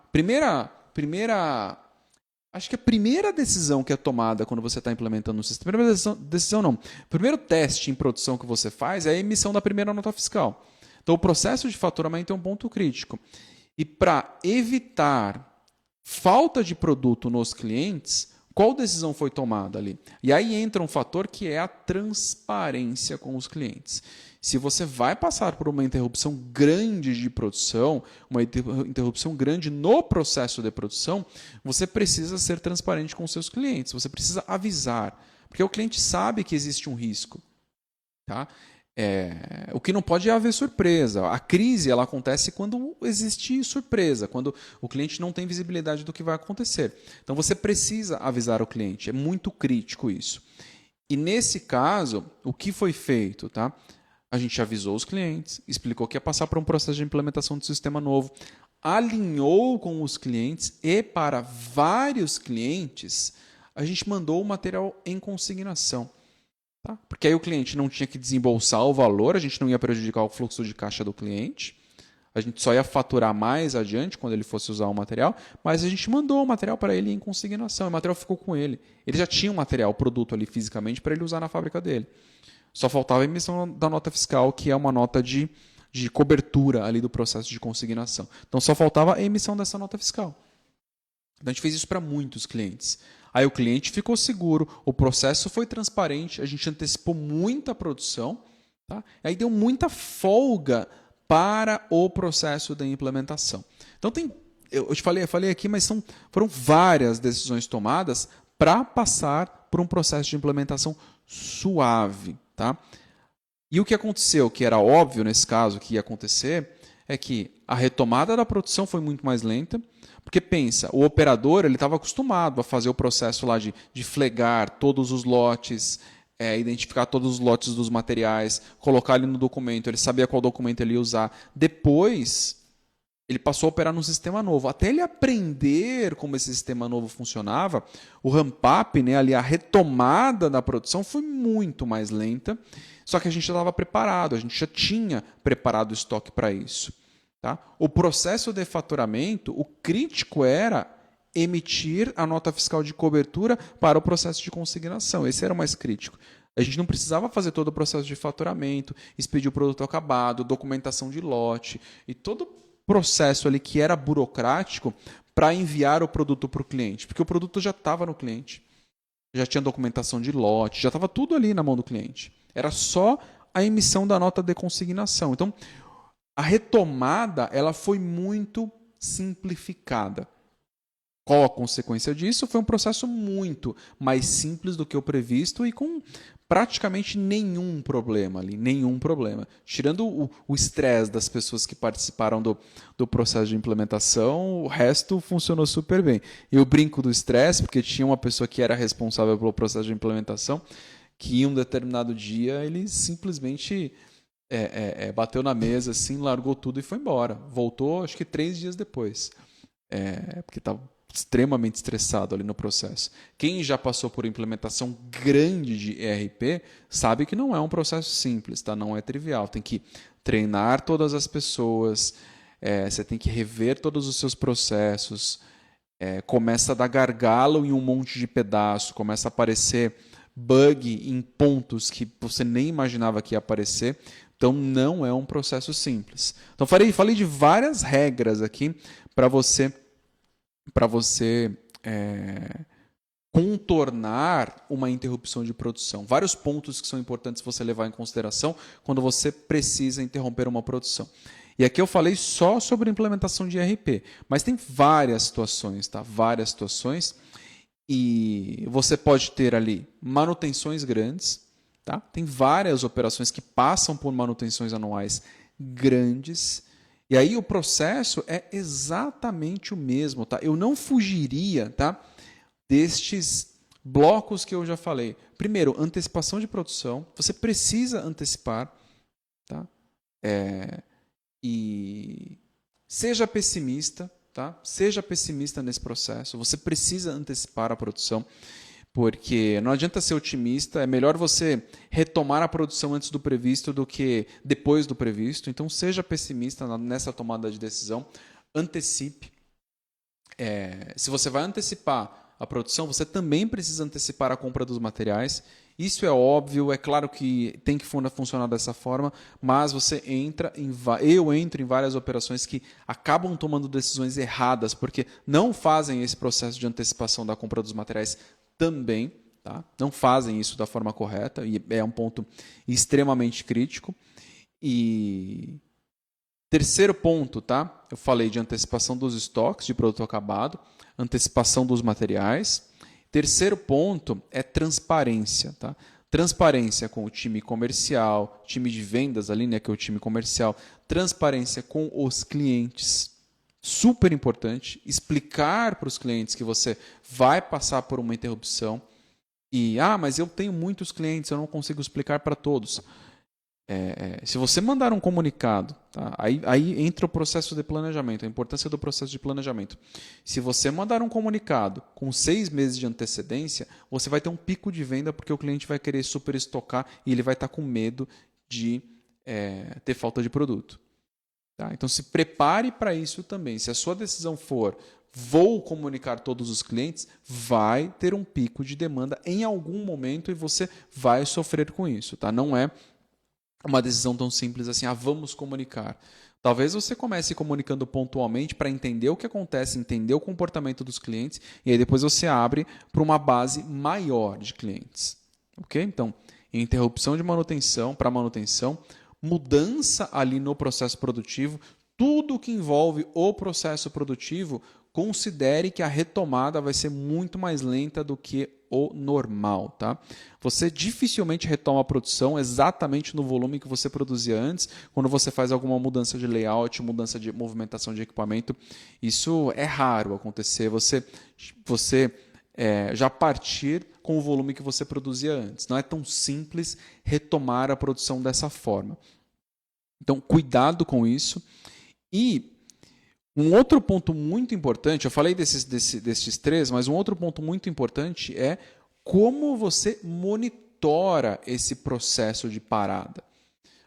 Acho que a primeira decisão que é tomada quando você está implementando um sistema, primeira decisão não, o primeiro teste em produção que você faz é a emissão da primeira nota fiscal. Então, o processo de faturamento é um ponto crítico. E para evitar falta de produto nos clientes, qual decisão foi tomada ali? E aí entra um fator que é a transparência com os clientes. Se você vai passar por uma interrupção grande de produção, uma interrupção grande no processo de produção, você precisa ser transparente com seus clientes, você precisa avisar, porque o cliente sabe que existe um risco. Tá? O que não pode é haver surpresa. A crise ela acontece quando existe surpresa, quando o cliente não tem visibilidade do que vai acontecer. Então você precisa avisar o cliente, é muito crítico isso. E nesse caso, o que foi feito? Tá? A gente avisou os clientes, explicou que ia passar por um processo de implementação do sistema novo, alinhou com os clientes e para vários clientes a gente mandou o material em consignação. Tá? Porque aí o cliente não tinha que desembolsar o valor, a gente não ia prejudicar o fluxo de caixa do cliente, a gente só ia faturar mais adiante quando ele fosse usar o material, mas a gente mandou o material para ele em consignação, o material ficou com ele. Ele já tinha o material, o produto ali fisicamente para ele usar na fábrica dele. Só faltava a emissão da nota fiscal, que é uma nota de cobertura ali do processo de consignação. Então só faltava a emissão dessa nota fiscal. Então a gente fez isso para muitos clientes. Aí o cliente ficou seguro, o processo foi transparente, a gente antecipou muita produção, tá? Aí deu muita folga para o processo da implementação. Então eu te falei aqui, mas foram várias decisões tomadas para passar por um processo de implementação suave. Tá? E o que aconteceu, que era óbvio nesse caso que ia acontecer, é que a retomada da produção foi muito mais lenta, porque pensa, o operador ele estava acostumado a fazer o processo lá de flegar todos os lotes, identificar todos os lotes dos materiais, colocar ali no documento, ele sabia qual documento ele ia usar. Depois, ele passou a operar num sistema novo. Até ele aprender como esse sistema novo funcionava, o ramp-up, né, ali, a retomada da produção foi muito mais lenta, só que a gente já estava preparado, a gente já tinha preparado o estoque para isso. Tá? O processo de faturamento, o crítico era emitir a nota fiscal de cobertura para o processo de consignação. Esse era o mais crítico. A gente não precisava fazer todo o processo de faturamento, expedir o produto acabado, documentação de lote e todo o processo ali que era burocrático para enviar o produto para o cliente, porque o produto já estava no cliente, já tinha documentação de lote, já estava tudo ali na mão do cliente. Era só a emissão da nota de consignação. Então, a retomada ela foi muito simplificada. Qual a consequência disso? Foi um processo muito mais simples do que o previsto e com praticamente nenhum problema ali, nenhum problema. Tirando o estresse das pessoas que participaram do processo de implementação, o resto funcionou super bem. Eu brinco do estresse porque tinha uma pessoa que era responsável pelo processo de implementação que em um determinado dia ele simplesmente bateu na mesa, assim, largou tudo e foi embora. Voltou, acho que 3 dias depois. Porque estava extremamente estressado ali no processo. Quem já passou por implementação grande de ERP sabe que não é um processo simples, tá? Não é trivial. Tem que treinar todas as pessoas, você tem que rever todos os seus processos, começa a dar gargalo em um monte de pedaço, começa a aparecer bug em pontos que você nem imaginava que ia aparecer. Então, não é um processo simples. Então, falei de várias regras aqui para você contornar uma interrupção de produção. Vários pontos que são importantes você levar em consideração quando você precisa interromper uma produção. E aqui eu falei só sobre a implementação de ERP, mas tem várias situações, tá? Várias situações. E você pode ter ali manutenções grandes, tá? Tem várias operações que passam por manutenções anuais grandes. E aí o processo é exatamente o mesmo, tá? Eu não fugiria, tá, destes blocos que eu já falei. Primeiro, antecipação de produção. Você precisa antecipar, tá? E seja pessimista, tá? Seja pessimista nesse processo. Você precisa antecipar a produção, porque não adianta ser otimista. É melhor você retomar a produção antes do previsto do que depois do previsto. Então, seja pessimista nessa tomada de decisão. Antecipe. Se você vai antecipar a produção, você também precisa antecipar a compra dos materiais. Isso é óbvio, é claro que tem que funcionar dessa forma, mas eu entro em várias operações que acabam tomando decisões erradas, porque não fazem esse processo de antecipação da compra dos materiais também, tá? Não fazem isso da forma correta, e é um ponto extremamente crítico. E terceiro ponto, tá? Eu falei de antecipação dos estoques de produto acabado, antecipação dos materiais. Terceiro ponto é transparência, tá? Transparência com o time comercial, time de vendas ali, né, que é o time comercial, transparência com os clientes. Super importante explicar para os clientes que você vai passar por uma interrupção e mas eu tenho muitos clientes, eu não consigo explicar para todos. Se você mandar um comunicado, tá? Aí entra o processo de planejamento, a importância do processo de planejamento. Se você mandar um comunicado com 6 meses de antecedência, você vai ter um pico de venda porque o cliente vai querer super estocar e ele vai estar com medo de ter falta de produto. Tá? Então se prepare para isso também. Se a sua decisão for vou comunicar todos os clientes, vai ter um pico de demanda em algum momento e você vai sofrer com isso. Tá? Não é uma decisão tão simples assim, vamos comunicar. Talvez você comece comunicando pontualmente para entender o que acontece, entender o comportamento dos clientes, e aí depois você abre para uma base maior de clientes. Ok? Então, interrupção de manutenção para manutenção, mudança ali no processo produtivo, tudo que envolve o processo produtivo, considere que a retomada vai ser muito mais lenta do que o normal. Tá? Você dificilmente retoma a produção exatamente no volume que você produzia antes, quando você faz alguma mudança de layout, mudança de movimentação de equipamento. Isso é raro acontecer. Você já partir com o volume que você produzia antes. Não é tão simples retomar a produção dessa forma. Então, cuidado com isso. E um outro ponto muito importante, eu falei desses 3, mas um outro ponto muito importante é como você monitora esse processo de parada.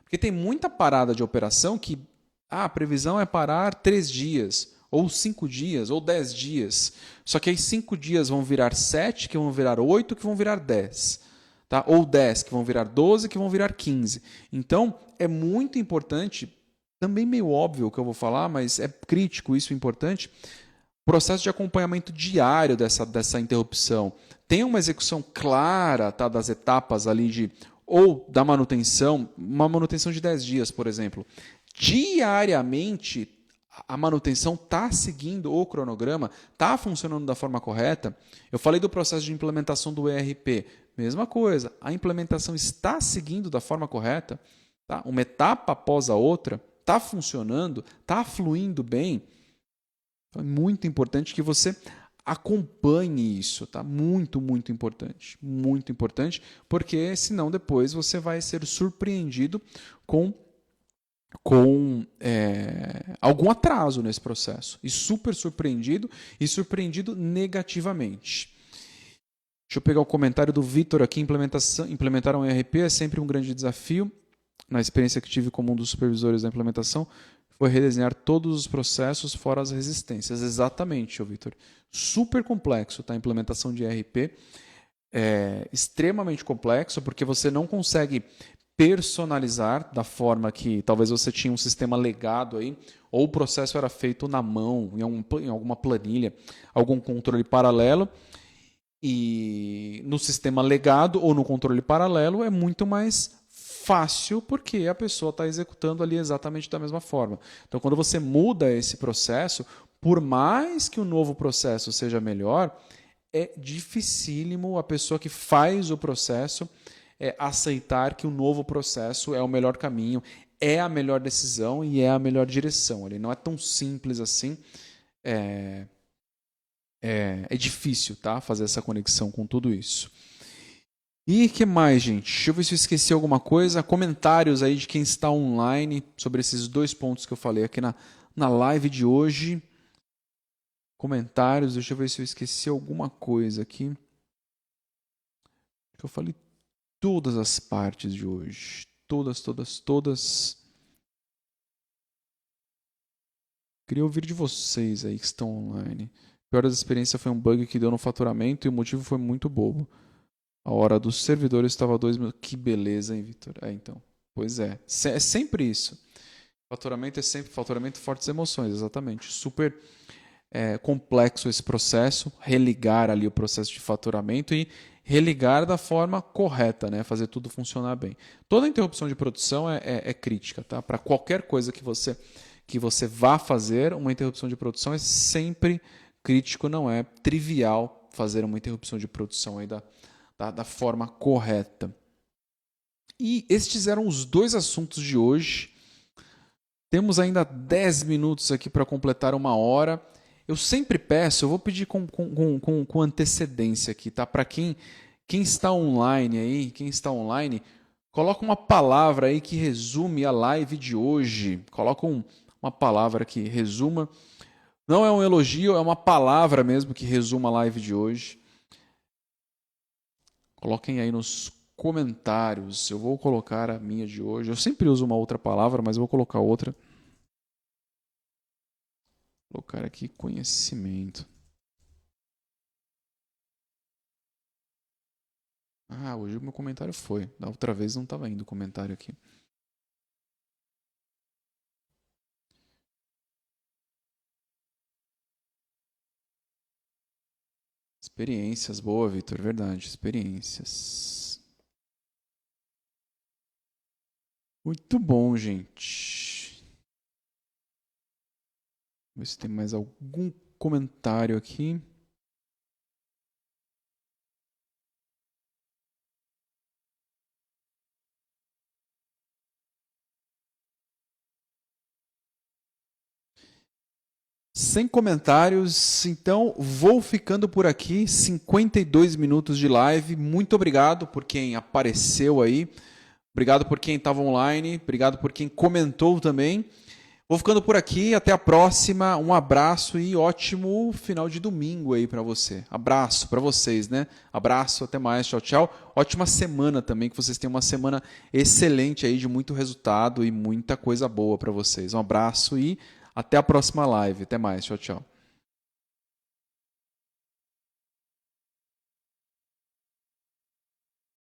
Porque tem muita parada de operação que a previsão é parar 3 dias, ou 5 dias, ou 10 dias. Só que aí 5 dias vão virar 7, que vão virar 8, que vão virar 10. Tá? Ou 10, que vão virar 12, que vão virar 15. Então, é muito importante. Também meio óbvio o que eu vou falar, mas é crítico, isso é importante. Processo de acompanhamento diário dessa interrupção. Tem uma execução clara, tá, das etapas ali ou da manutenção, uma manutenção de 10 dias, por exemplo. Diariamente, a manutenção está seguindo o cronograma, está funcionando da forma correta. Eu falei do processo de implementação do ERP. Mesma coisa, a implementação está seguindo da forma correta, tá? Uma etapa após a outra. Está funcionando, está fluindo bem. É muito importante que você acompanhe isso, tá? Muito, muito importante. Muito importante, porque senão depois você vai ser surpreendido com algum atraso nesse processo. E super surpreendido, e surpreendido negativamente. Deixa eu pegar o comentário do Vitor aqui. Implementar um ERP é sempre um grande desafio. Na experiência que tive como um dos supervisores da implementação, foi redesenhar todos os processos fora as resistências. Exatamente, Vitor. Super complexo, tá? A implementação de ERP é extremamente complexo, porque você não consegue personalizar da forma que talvez você tinha um sistema legado aí, ou o processo era feito na mão, em alguma planilha, algum controle paralelo, e no sistema legado ou no controle paralelo é muito mais fácil porque a pessoa está executando ali exatamente da mesma forma. Então, quando você muda esse processo, por mais que o novo processo seja melhor, é dificílimo a pessoa que faz o processo aceitar que o novo processo é o melhor caminho, é a melhor decisão e é a melhor direção. Ele não é tão simples assim. É difícil, tá? Fazer essa conexão com tudo isso. E o que mais, gente? Deixa eu ver se eu esqueci alguma coisa. Comentários aí de quem está online sobre esses 2 pontos que eu falei aqui na live de hoje. Comentários, deixa eu ver se eu esqueci alguma coisa aqui. Eu falei todas as partes de hoje. Todas. Queria ouvir de vocês aí que estão online. A pior das experiências foi um bug que deu no faturamento e o motivo foi muito bobo. A hora do servidor estava 2.000. Que beleza, hein, Vitor? Então. Pois é. É sempre isso. Faturamento é sempre faturamento, fortes emoções, exatamente. Super complexo esse processo. Religar ali o processo de faturamento e religar da forma correta, né? Fazer tudo funcionar bem. Toda interrupção de produção é crítica, tá? Para qualquer coisa que você vá fazer, uma interrupção de produção é sempre crítico, não é trivial fazer uma interrupção de produção aí da forma correta. E estes eram os 2 assuntos de hoje. Temos ainda 10 minutos aqui para completar 1 hora. Eu sempre peço, eu vou pedir com antecedência aqui, tá? Para quem está online aí, coloca uma palavra aí que resume a live de hoje. Coloca uma palavra que resuma. Não é um elogio, é uma palavra mesmo que resuma a live de hoje. Coloquem aí nos comentários. Eu vou colocar a minha de hoje. Eu sempre uso uma outra palavra, mas eu vou colocar outra. Vou colocar aqui conhecimento. Hoje o meu comentário foi. Da outra vez não estava indo o comentário aqui. Experiências, boa, Vitor, verdade, experiências. Muito bom, gente. Vamos ver se tem mais algum comentário aqui. Sem comentários, então vou ficando por aqui. 52 minutos de live. Muito obrigado por quem apareceu aí. Obrigado por quem estava online. Obrigado por quem comentou também. Vou ficando por aqui. Até a próxima. Um abraço e ótimo final de domingo aí para você. Abraço para vocês, né? Abraço, até mais. Tchau, tchau. Ótima semana também. Que vocês tenham uma semana excelente aí de muito resultado e muita coisa boa para vocês. Um abraço e até a próxima live. Até mais. Tchau, tchau.